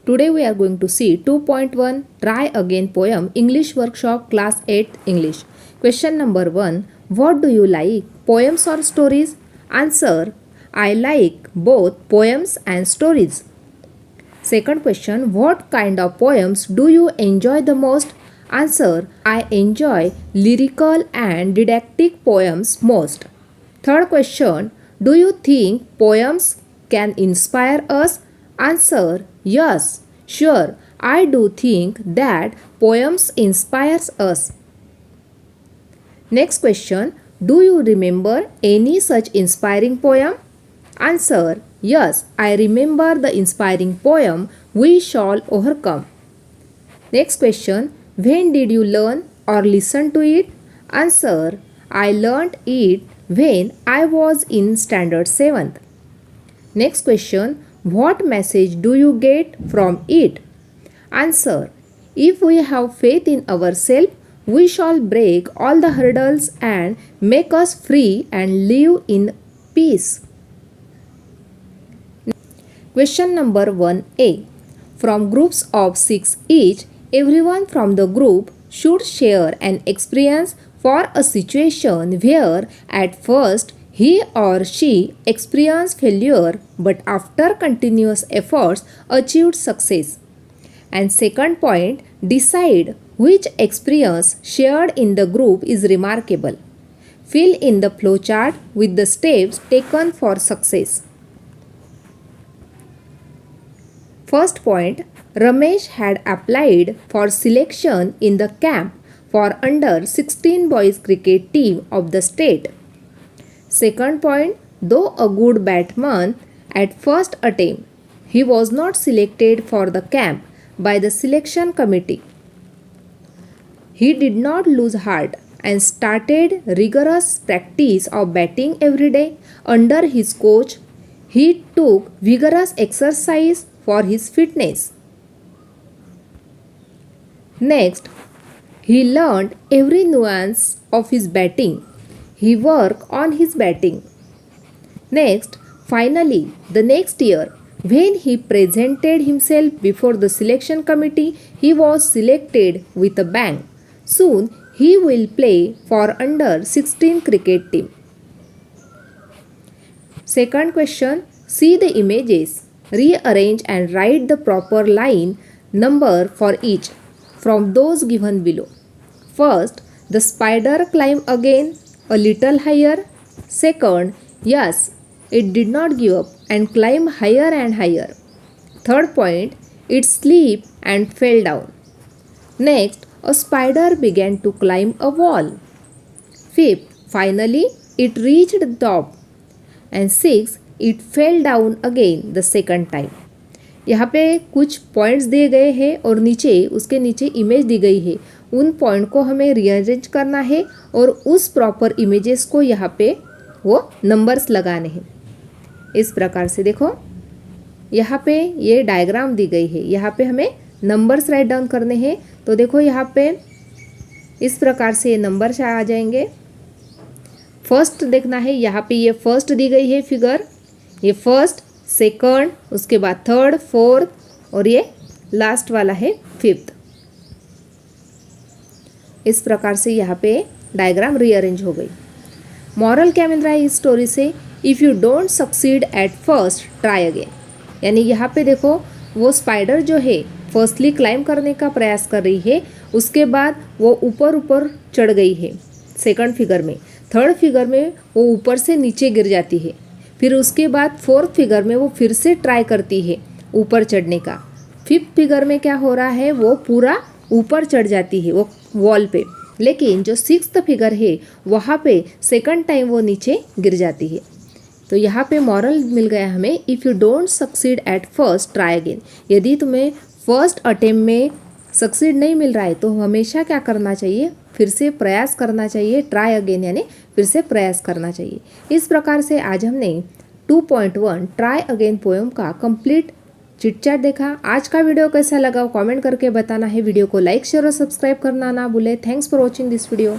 Today we are going to see 2.1 Try Again Poem English Workshop Class 8 English. Question number 1. What do you like, poems or stories? Answer: I like both poems and stories. Second question. What kind of poems do you enjoy the most? Answer: I enjoy lyrical and didactic poems most. Third question. Do you think poems can inspire us? Answer: yes, sure, I do think that poems inspires us. Next question. Do you remember any such inspiring poem? Answer: yes, I remember the inspiring poem We Shall Overcome. Next question. When did you learn or listen to it? Answer: I learnt it when I was in standard 7th. Next question. What message do you get from it? Answer: if we have faith in ourselves, we shall break all the hurdles and make us free and live in peace. Question number 1a. From groups of 6 each, everyone from the group should share an experience for a situation where at first he or she experienced failure but after continuous efforts achieved success. And second point, decide which experience shared in the group is remarkable. Fill in the flowchart with the steps taken for success. First point, Ramesh had applied for selection in the camp for under 16 boys cricket team of the state. Second point, though a good batsman at first attempt, he was not selected for the camp by the selection committee. He did not lose heart and started rigorous practice of batting every day under his coach. He took vigorous exercise for his fitness. Next, he learned every nuance of his batting. He worked on his batting. Next, finally, the next year, when he presented himself before the selection committee, he was selected with a bang. Soon, he will play for under 16 cricket team. Second question, see the images. Rearrange and write the proper line number for each from those given below. First, the spider climbed again a little higher. Second, yes, it did not give up and climbed higher and higher. Third point, it slipped and fell down. Next, a spider began to climb a wall. Fifth, finally, it reached the top. And sixth, it fell down again the second time. यहाँ पे कुछ points दिए गए हैं और नीचे उसके नीचे इमेज दी गई है. उन पॉइंट को हमें रीअरेंज करना है और उस प्रॉपर इमेजेस को यहाँ पे वो नंबर्स लगाने हैं. इस प्रकार से देखो यहाँ पे ये डायग्राम दी गई है. यहाँ पे हमें नंबर्स राइट डाउन करने हैं. तो देखो यहाँ पे इस प्रकार से ये नंबर्स आ जाएंगे. फर्स्ट देखना है. यहाँ पे ये फर्स्ट दी गई है फिगर. ये फर्स्ट, सेकंड, उसके बाद थर्ड, फोर्थ और ये लास्ट वाला है फिफ्थ. इस प्रकार से यहाँ पे डायग्राम रीअरेंज हो गई. मॉरल क्या मिल रहा है इस स्टोरी से? If you don't succeed at first try again. यानी यहाँ पे देखो वो स्पाइडर जो है फर्स्टली क्लाइम करने का प्रयास कर रही है, उसके बाद वो ऊपर ऊपर चढ़ गई है सेकंड फिगर में. थर्ड फिगर में वो ऊपर से नीचे गिर जाती है. फिर उसके बाद फोर्थ फिगर में वो फिर से ट्राई करती है ऊपर चढ़ने का. फिफ्थ फिगर में क्या हो रहा है, वो पूरा ऊपर चढ़ जाती है वो वॉल पे. लेकिन जो सिक्स्थ फिगर है वहाँ पे सेकंड टाइम वो नीचे गिर जाती है. तो यहाँ पे मॉरल मिल गया हमें, if you don't succeed at first try again. यदि तुम्हें फर्स्ट अटेम्प्ट में सक्सीड नहीं मिल रहा है तो हमेशा क्या करना चाहिए, फिर से प्रयास करना चाहिए. ट्राई अगेन यानी फिर से प्रयास करना चाहिए. इस प्रकार से आज हमने 2.1 ट्राई अगेन पोएम का कंप्लीट चिट चैट देखा. आज का वीडियो कैसा लगा कमेंट करके बताना है. वीडियो को लाइक शेयर और सब्सक्राइब करना ना भूले. Thanks for watching this video.